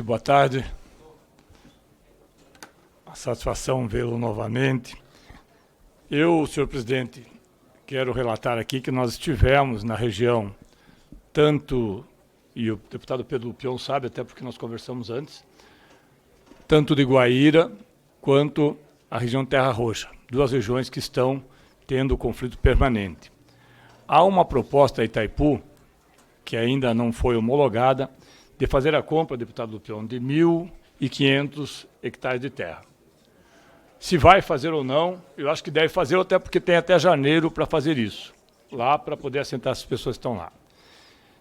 Boa tarde. A satisfação vê-lo novamente. Eu, senhor presidente, quero relatar aqui que nós estivemos na região, tanto, e o deputado Pedro Lupion sabe, até porque nós conversamos antes, tanto de Guaíra quanto a região Terra Roxa, duas regiões que estão tendo conflito permanente. Há uma proposta a Itaipu, que ainda não foi homologada, de fazer a compra, deputado Lupion, de 1.500 hectares de terra. Se vai fazer ou não, eu acho que deve fazer, até porque tem até janeiro para fazer isso, lá para poder assentar as pessoas que estão lá.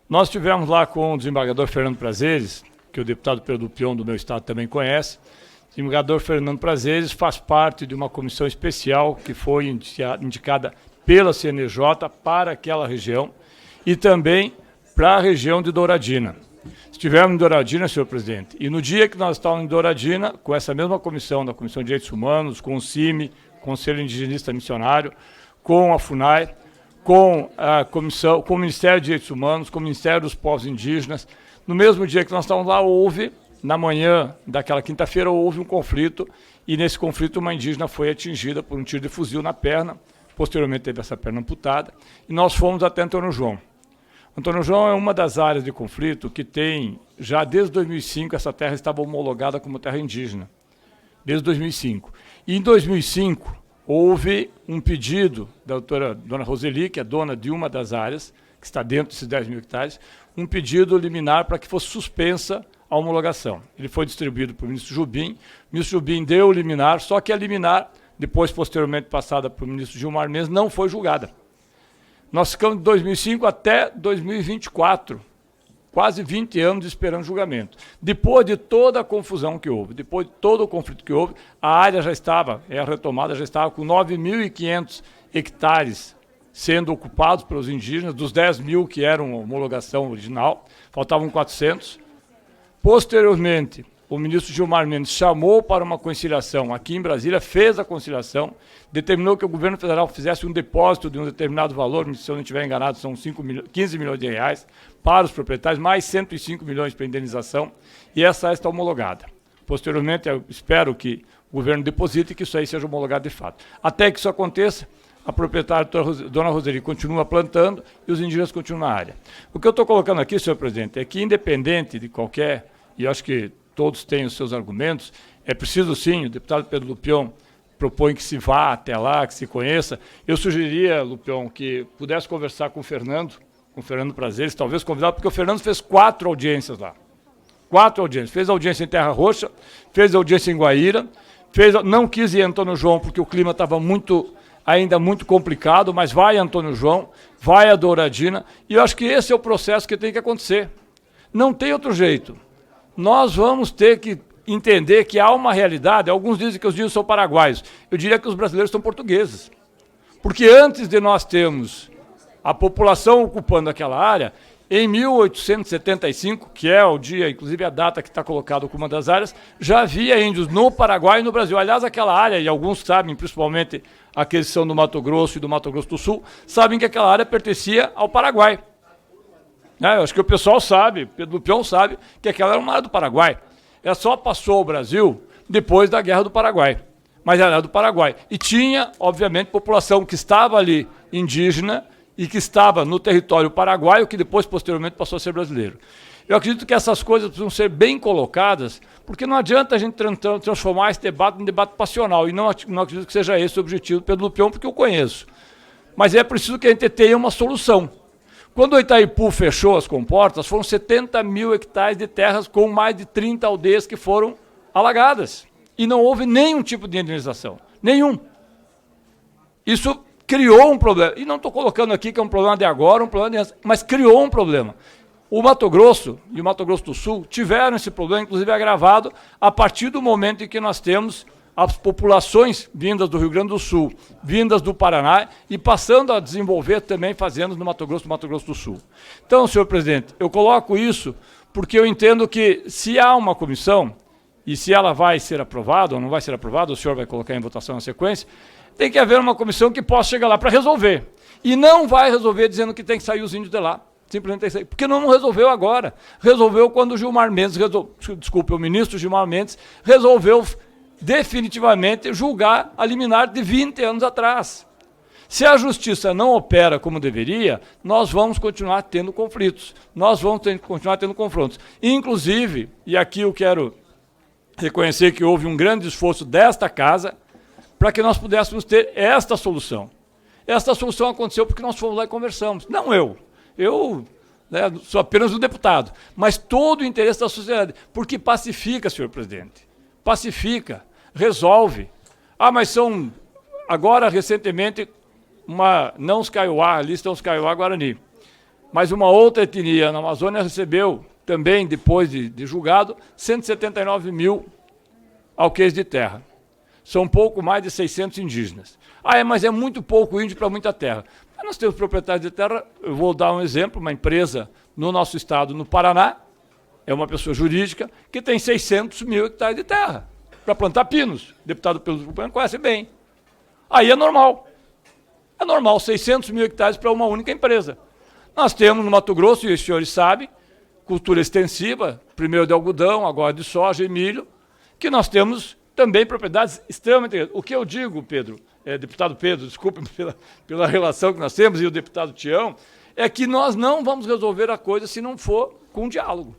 Nós estivemos lá com o desembargador Fernando Prazeres, que o deputado Pedro Lupion do meu estado também conhece. O desembargador Fernando Prazeres faz parte de uma comissão especial que foi indicada pela CNJ para aquela região e também para a região de Douradina. Estivemos em Douradina, senhor presidente, e no dia que nós estávamos em Douradina, com essa mesma comissão, da Comissão de Direitos Humanos, com o CIMI, Conselho Indigenista Missionário, com a FUNAI, com a comissão, com o Ministério de Direitos Humanos, com o Ministério dos Povos Indígenas, no mesmo dia que nós estávamos lá, na manhã daquela quinta-feira, houve um conflito, e nesse conflito uma indígena foi atingida por um tiro de fuzil na perna, posteriormente teve essa perna amputada, e nós fomos até Antônio João. Antônio João é uma das áreas de conflito que tem, já desde 2005, essa terra estava homologada como terra indígena, desde 2005. E em 2005, houve um pedido da dona Roseli, que é dona de uma das áreas, que está dentro desses 10 mil hectares, um pedido liminar para que fosse suspensa a homologação. Ele foi distribuído para o ministro Jubim, o ministro Jubim deu o liminar, só que a liminar, depois posteriormente passada para o ministro Gilmar Mendes, não foi julgada. Nós ficamos de 2005 até 2024, quase 20 anos esperando julgamento. Depois de toda a confusão que houve, depois de todo o conflito que houve, a área já estava, a retomada já estava com 9.500 hectares sendo ocupados pelos indígenas, dos 10 mil que eram a homologação original, faltavam 400. Posteriormente, o ministro Gilmar Mendes chamou para uma conciliação aqui em Brasília, fez a conciliação, determinou que o governo federal fizesse um depósito de um determinado valor, se eu não estiver enganado, são 15 milhões de reais para os proprietários, mais 105 milhões para indenização, e essa está homologada. Posteriormente, eu espero que o governo deposite e que isso aí seja homologado de fato. Até que isso aconteça, a proprietária, dona Roseli, continua plantando e os indígenas continuam na área. O que eu estou colocando aqui, senhor presidente, é que independente de qualquer, e eu acho que todos têm os seus argumentos, é preciso sim, o deputado Pedro Lupion propõe que se vá até lá, que se conheça. Eu sugeriria, Lupion, que pudesse conversar com o Fernando Prazeres, talvez convidado, porque o Fernando fez 4 audiências lá. 4 audiências. Fez audiência em Terra Roxa, fez audiência em Guaíra, não quis ir em Antônio João, porque o clima estava ainda muito complicado, mas vai a Antônio João, vai a Douradina, e eu acho que esse é o processo que tem que acontecer. Não tem outro jeito. Nós vamos ter que entender que há uma realidade, alguns dizem que os índios são paraguaios, eu diria que os brasileiros são portugueses. Porque antes de nós termos a população ocupando aquela área, em 1875, que é o dia, inclusive a data que está colocada como uma das áreas, já havia índios no Paraguai e no Brasil. Aliás, aquela área, e alguns sabem, principalmente aqueles que são do Mato Grosso e do Mato Grosso do Sul, sabem que aquela área pertencia ao Paraguai. Eu acho que o pessoal sabe, Pedro Lupion sabe, que aquela era uma área do Paraguai. Ela só passou ao Brasil depois da Guerra do Paraguai. Mas era do Paraguai. E tinha, obviamente, população que estava ali indígena e que estava no território paraguaio, que depois, posteriormente, passou a ser brasileiro. Eu acredito que essas coisas precisam ser bem colocadas, porque não adianta a gente transformar esse debate em debate passional. E não acredito que seja esse o objetivo do Pedro Lupion, porque eu conheço. Mas é preciso que a gente tenha uma solução. Quando o Itaipu fechou as comportas, foram 70 mil hectares de terras com mais de 30 aldeias que foram alagadas. E não houve nenhum tipo de indenização. Nenhum. Isso criou um problema. E não estou colocando aqui que é um problema de agora, mas criou um problema. O Mato Grosso e o Mato Grosso do Sul tiveram esse problema, inclusive agravado, a partir do momento em que nós temos as populações vindas do Rio Grande do Sul, vindas do Paraná e passando a desenvolver também fazendas no Mato Grosso do Sul. Então, senhor presidente, eu coloco isso porque eu entendo que se há uma comissão e se ela vai ser aprovada ou não vai ser aprovada, o senhor vai colocar em votação na sequência, tem que haver uma comissão que possa chegar lá para resolver. E não vai resolver dizendo que tem que sair os índios de lá. Simplesmente é isso aí. Porque não resolveu agora. Resolveu quando o Gilmar Mendes, o ministro Gilmar Mendes, resolveu definitivamente julgar a liminar de 20 anos atrás. Se a justiça não opera como deveria, nós vamos continuar tendo conflitos, nós vamos continuar tendo confrontos. Inclusive, e aqui eu quero reconhecer que houve um grande esforço desta casa para que nós pudéssemos ter esta solução. Esta solução aconteceu porque nós fomos lá e conversamos. Não eu. Eu, né, sou apenas um deputado. Mas todo o interesse da sociedade. Porque pacifica, senhor presidente. Pacifica. Resolve. Ah, mas são, agora, recentemente, não os Kaiowá, ali estão os Kaiowá Guarani. Mas uma outra etnia na Amazônia recebeu, também depois de julgado, 179 mil alqueires de terra. São pouco mais de 600 indígenas. Ah, mas é muito pouco índio para muita terra. Mas nós temos proprietários de terra, eu vou dar um exemplo, uma empresa no nosso estado, no Paraná, é uma pessoa jurídica, que tem 600 mil hectares de terra para plantar pinos. O deputado Pedro conhece bem. Aí é normal. É normal, 600 mil hectares para uma única empresa. Nós temos no Mato Grosso, e os senhores sabem, cultura extensiva, primeiro de algodão, agora de soja e milho, que nós temos também propriedades extremamente grandes. O que eu digo, Pedro, deputado Pedro, desculpe pela relação que nós temos, e o deputado Tião, é que nós não vamos resolver a coisa se não for com diálogo.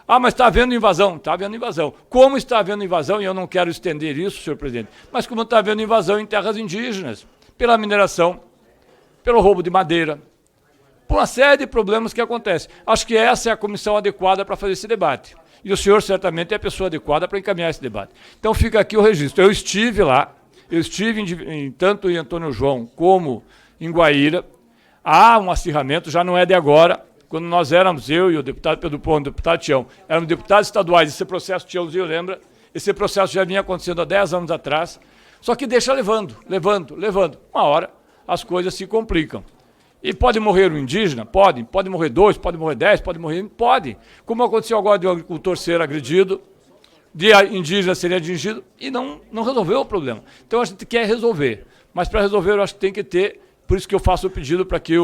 Ah, mas está havendo invasão. Está havendo invasão. Como está havendo invasão, e eu não quero estender isso, senhor presidente, mas como está havendo invasão em terras indígenas, pela mineração, pelo roubo de madeira, por uma série de problemas que acontecem. Acho que essa é a comissão adequada para fazer esse debate. E o senhor certamente é a pessoa adequada para encaminhar esse debate. Então fica aqui o registro. Eu estive lá, tanto em Antônio João como em Guaíra. Há um acirramento, já não é de agora. Quando nós éramos, eu e o deputado Pedro Pão, o deputado Tião, éramos deputados estaduais, esse processo, Tiãozinho lembra, esse processo já vinha acontecendo há 10 anos atrás, só que deixa levando. Uma hora as coisas se complicam. E pode morrer um indígena? Pode morrer 2, pode morrer 10, pode morrer... Pode. Como aconteceu agora de um agricultor ser agredido, de indígena ser atingido, e não resolveu o problema. Então a gente quer resolver. Mas para resolver eu acho que tem que ter, por isso que eu faço o pedido para que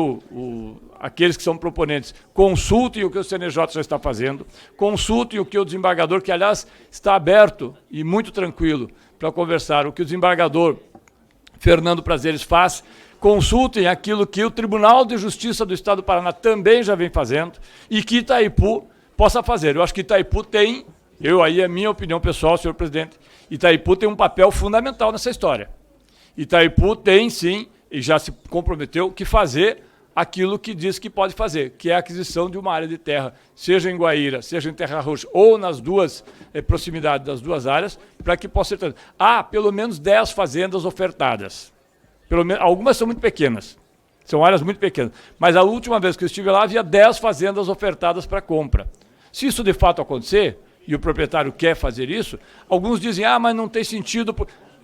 aqueles que são proponentes consultem o que o CNJ já está fazendo, consultem o que o desembargador, que aliás está aberto e muito tranquilo para conversar, o que o desembargador Fernando Prazeres faz, consultem aquilo que o Tribunal de Justiça do Estado do Paraná também já vem fazendo e que Itaipu possa fazer. Eu acho que Itaipu tem, aí é minha opinião pessoal, senhor presidente, Itaipu tem um papel fundamental nessa história. Itaipu tem, sim, e já se comprometeu, que fazer aquilo que diz que pode fazer, que é a aquisição de uma área de terra, seja em Guaíra, seja em Terra Roxa, ou nas duas proximidades das duas áreas, para que possa ser... Há pelo menos 10 fazendas ofertadas. Algumas são muito pequenas, são áreas muito pequenas, mas a última vez que eu estive lá havia 10 fazendas ofertadas para compra. Se isso de fato acontecer, e o proprietário quer fazer isso, alguns dizem, mas não tem sentido.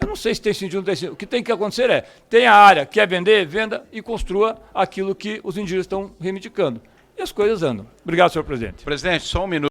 Eu não sei se tem sentido ou não tem sentido. O que tem que acontecer tem a área, quer vender, venda e construa aquilo que os indígenas estão reivindicando. E as coisas andam. Obrigado, senhor presidente. Presidente, só um minuto.